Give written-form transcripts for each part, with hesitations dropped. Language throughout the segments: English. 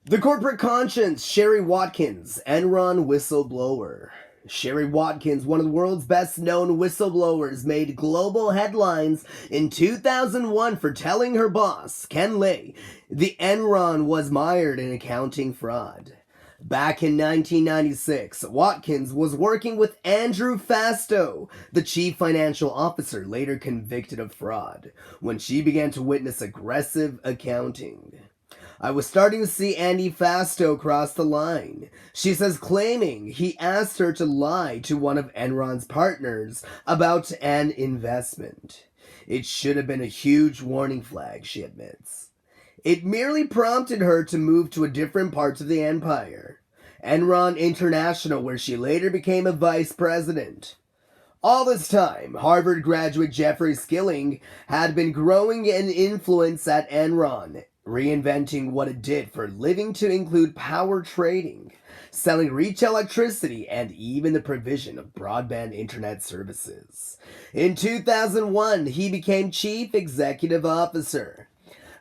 The corporate conscience, Sherron Watkins, Enron whistleblower. Sherron Watkins, one of the world's best known whistleblowers, made global headlines in 2001 for telling her boss, Ken Lay, the Enron was mired in accounting fraud. Back in 1996, Watkins was working with Andrew Fastow, the chief financial officer later convicted of fraud, when she began to witness aggressive accounting. I was starting to see Andy Fastow cross the line, she says, claiming he asked her to lie to one of Enron's partners about an investment. It should have been a huge warning flag, she admits. It merely prompted her to move to a different part of the empire, Enron International, where she later became a vice president. All this time, Harvard graduate Jeffrey Skilling had been growing in influence at Enron, reinventing what it did for a living to include power trading, selling retail electricity, and even the provision of broadband internet services. In 2001, he became chief executive officer.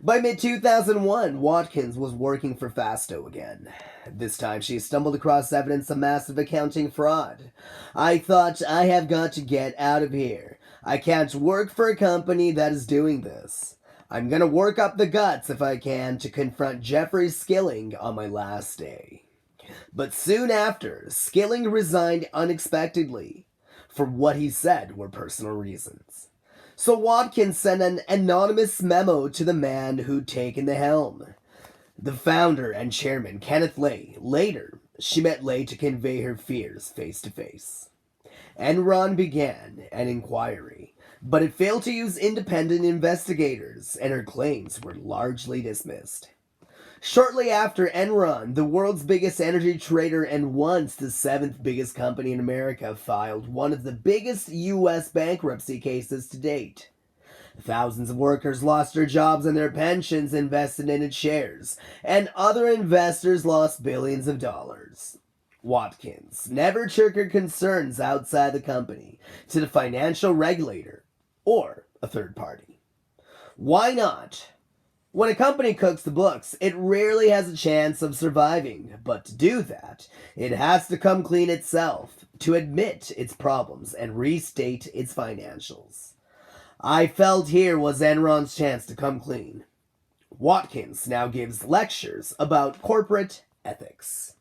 By mid-2001, Watkins was working for Fastow again. This time she stumbled across evidence of massive accounting fraud. I thought, I have got to get out of here. I can't work for a company that is doing this. I'm gonna work up the guts if I can to confront Jeffrey Skilling on my last day. But soon after, Skilling resigned unexpectedly for what he said were personal reasons. So Watkins sent an anonymous memo to the man who'd taken the helm, the founder and chairman, Kenneth Lay. Later, she met Lay to convey her fears face to face. Enron began an inquiry, but it failed to use independent investigators, and her claims were largely dismissed. Shortly after, Enron, the world's biggest energy trader and once the seventh biggest company in America, filed one of the biggest U.S. bankruptcy cases to date. Thousands of workers lost their jobs and their pensions invested in its shares, and other investors lost billions of dollars. Watkins never took her concerns outside the company to the financial regulator or a third party. Why not? When a company cooks the books, it rarely has a chance of surviving, but to do that, it has to come clean itself, to admit its problems and restate its financials. I felt here was Enron's chance to come clean. Watkins now gives lectures about corporate ethics.